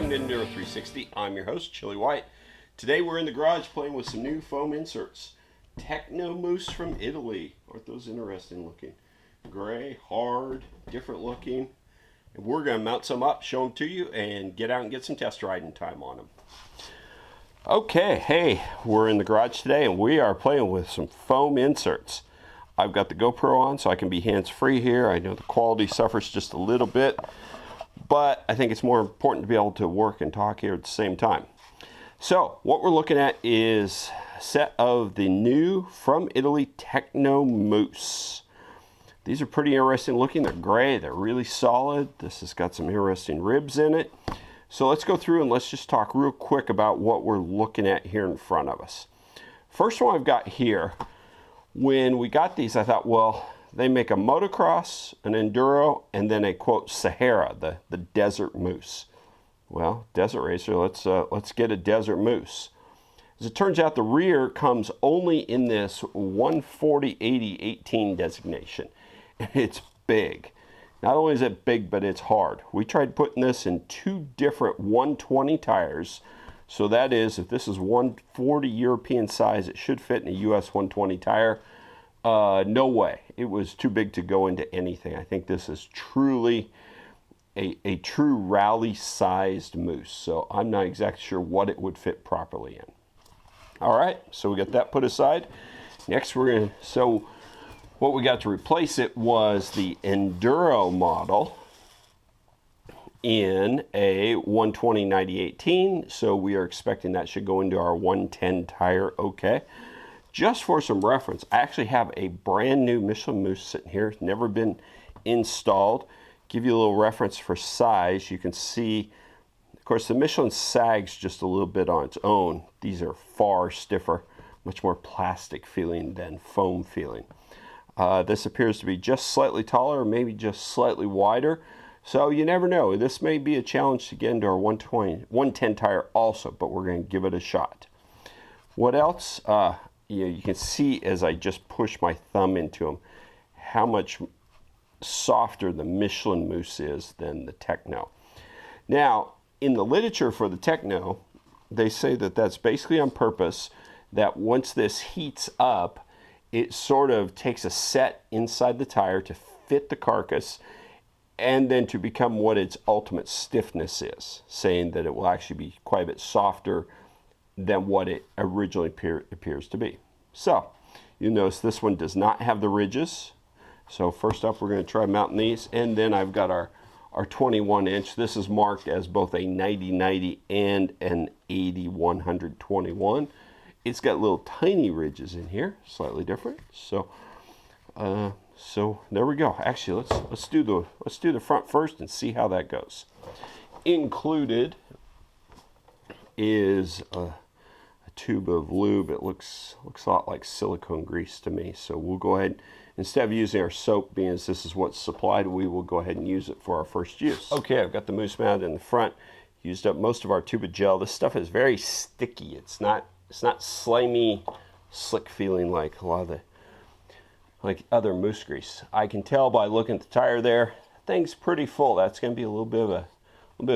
welcome to Enduro 360. I'm your host, Chili White. Today we're in the garage playing with some new foam inserts. TechnoMousse from Italy. Aren't those interesting looking? Gray, hard, different looking. And we're going to mount some up, show them to you, and get out and get some test riding time on them. Okay, hey, we're in the garage today and we are playing with some foam inserts. I've got the GoPro on so I can be hands-free here. I know the quality suffers just a little bit, but I think it's more important to be able to work and talk here at the same time. So what we're looking at is a set of the new from Italy TechnoMousse. These are pretty interesting looking. They're gray, they're really solid. This has got some interesting ribs in it. So let's go through and let's just talk real quick about what we're looking at here in front of us. First one I've got here, when we got these, I thought, well, they make a motocross, an enduro, and then a quote Sahara, the desert moose. Well, desert racer, let's get a desert moose. As it turns out, the rear comes only in this 140/80/18 designation, and it's big. Not only is it big, but it's hard. We tried putting this in two different 120 tires. So that is, if this is 140 European size, it should fit in a US 120 tire. No way. It was too big to go into anything. I think this is truly a true rally-sized moose. So I'm not exactly sure what it would fit properly in. All right, so we got that put aside. Next, what we got to replace it was the Enduro model in a 120/90/18. So we are expecting that should go into our 110 tire, okay. Just for some reference, I actually have a brand new Michelin Mousse sitting here. It's never been installed. Give you a little reference for size. You can see, of course, the Michelin sags just a little bit on its own. These are far stiffer, much more plastic feeling than foam feeling. This appears to be just slightly taller, maybe just slightly wider. So you never know. This may be a challenge to get into our 110 tire also, but we're going to give it a shot. What else? You can see as I just push my thumb into them how much softer the Michelin Mousse is than the Techno. Now, in the literature for the Techno, they say that that's basically on purpose, that once this heats up, it sort of takes a set inside the tire to fit the carcass and then to become what its ultimate stiffness is, saying that it will actually be quite a bit softer than what it originally appears to be. So you notice this one does not have the ridges. So first up, we're going to try mounting these, and then I've got our 21 inch. This is marked as both a 90/90 and an 80/121. It's got little tiny ridges in here, slightly different. So there we go. Actually, let's do the front first and see how that goes. Included is a tube of lube. It looks a lot like silicone grease to me. So we'll go ahead, instead of using our soap, being as this is what's supplied, we will go ahead and use it for our first use. Okay, I've got the mousse mounted in the front. Used up most of our tube of gel. This stuff is very sticky. It's not slimy, slick feeling like a lot of other mousse grease. I can tell by looking at the tire there, thing's pretty full. That's going to be a little bit of a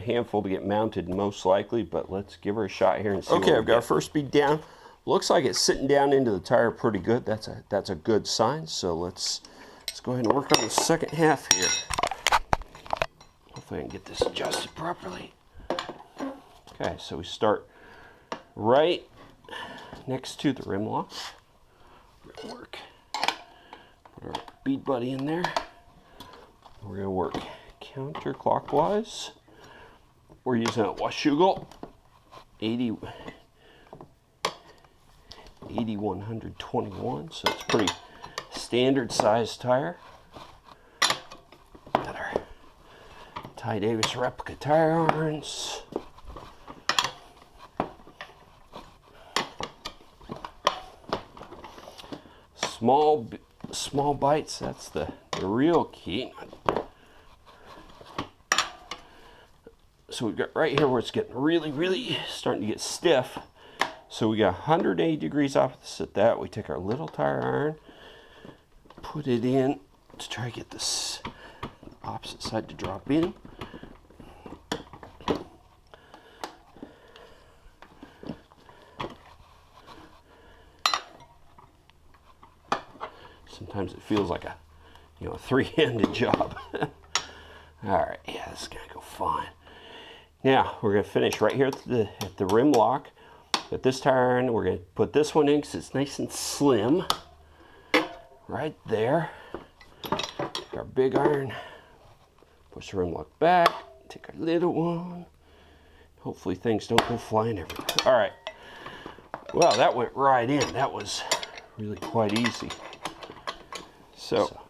handful to get mounted most likely, but let's give her a shot here and see. Okay, I've got our first speed down. Looks like it's sitting down into the tire pretty good. That's a good sign. So let's go ahead and work on the second half here. Hopefully I can get this adjusted properly. Okay, so we start right next to the rim lock. We're gonna work. Put our bead buddy in there. We're gonna work counterclockwise. We're using a Washougal 80/121, so it's pretty standard size tire. Got our Ty Davis replica tire irons. Small bites, that's the real key. So we've got right here where it's getting really starting to get stiff. So we got 180 degrees opposite that. We take our little tire iron, put it in to try to get this opposite side to drop in. Sometimes it feels like a, you know, a three-handed job. All right, yeah, this is gonna go fine. Now we're gonna finish right here at the rim lock. Put this tire in. We're gonna put this one in because it's nice and slim. Right there. Take our big iron. Push the rim lock back. Take our little one. Hopefully things don't go flying everywhere. All right. Well, that went right in. That was really quite easy. So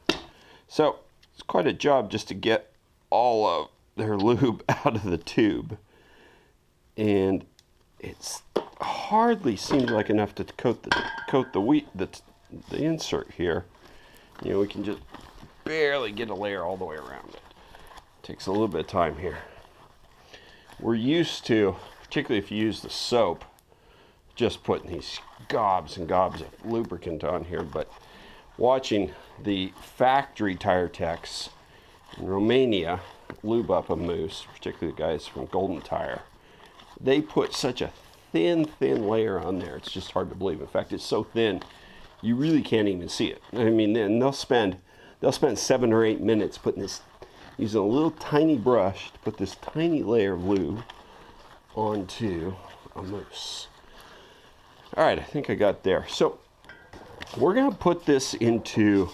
it's quite a job just to get all of their lube out of the tube, and it's hardly seems like enough to coat the insert here. You know, we can just barely get a layer all the way around it. Takes a little bit of time here. We're used to, particularly if you use the soap, just putting these gobs and gobs of lubricant on here, but watching the factory tire techs in Romania lube up a mousse, particularly the guys from Golden Tire, they put such a thin layer on there, it's just hard to believe. In fact, it's so thin you really can't even see it. I mean, then they'll spend 7 or 8 minutes putting this, using a little tiny brush to put this tiny layer of lube onto a mousse. All right, I think I got there. So we're gonna put this into,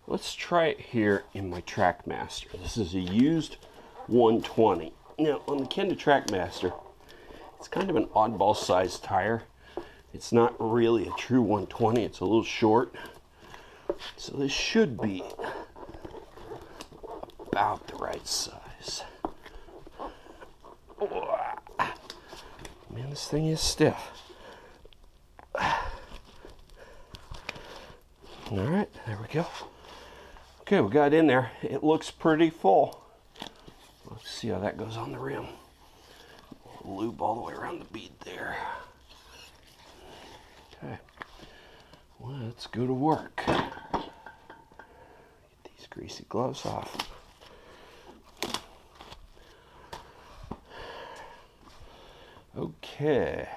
let's try it here in my TrackMaster. This is a used 120. Now on the Kenda TrackMaster, it's kind of an oddball sized tire. It's not really a true 120, it's a little short. So this should be about the right size. Man, this thing is stiff. All right, there we go. Okay, we got in there. It looks pretty full. Let's see how that goes on the rim. Lube all the way around the bead there. Okay, well, let's go to work. Get these greasy gloves off. Okay,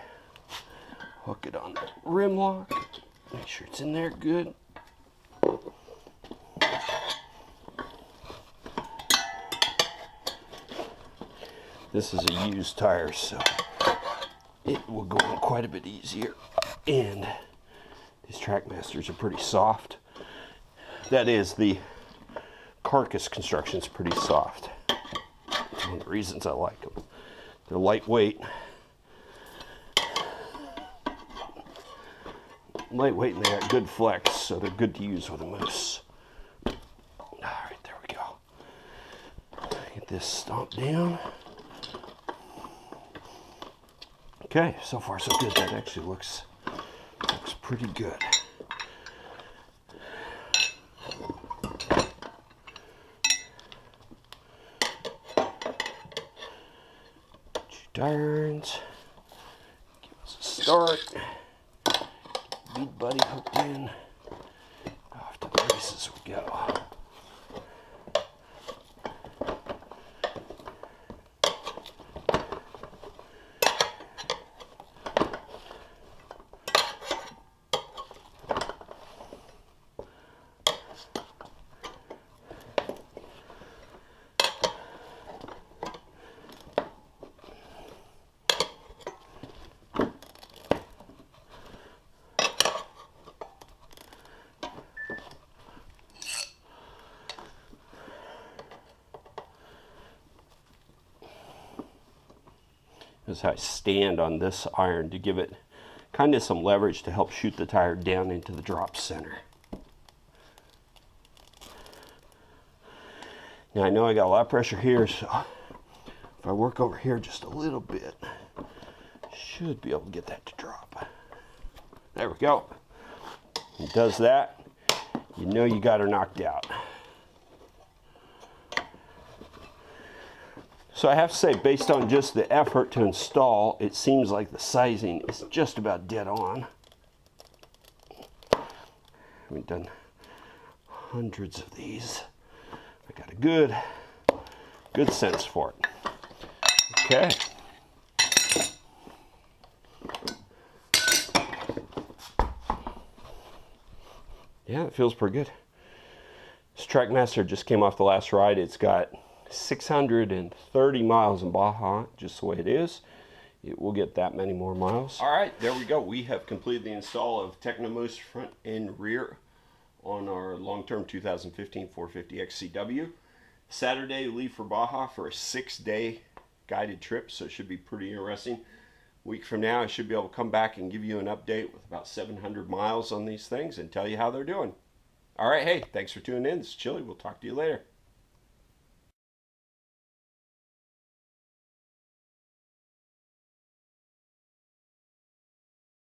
hook it on the rim lock. Make sure it's in there good. This is a used tire, so it will go in quite a bit easier. And these TrackMasters are pretty soft. That is, the carcass construction is pretty soft. That's one of the reasons I like them. They're lightweight. Lightweight, and they got good flex, so they're good to use with a mousse. All right, there we go. Get this stomped down. Okay, so far so good. That actually looks pretty good. Two irons. Give us a start. Bead buddy hooked in. Off to the races we go. This is how I stand on this iron to give it kind of some leverage to help shoot the tire down into the drop center. Now I know I got a lot of pressure here, so if I work over here just a little bit, should be able to get that to drop. There we go. It does that, you know you got her knocked out. So I have to say, based on just the effort to install, it seems like the sizing is just about dead on. We've done hundreds of these. I got a good sense for it. Okay. Yeah, it feels pretty good. This Trackmaster just came off the last ride. It's got 630 miles in Baja, just the way it is. It will get that many more miles. All right, there we go. We have completed the install of TechnoMousse front and rear on our long-term 2015 450 XCW. Saturday, we leave for Baja for a 6-day guided trip, so it should be pretty interesting. A week from now, I should be able to come back and give you an update with about 700 miles on these things and tell you how they're doing. All right, hey, thanks for tuning in. This is Chili. We'll talk to you later.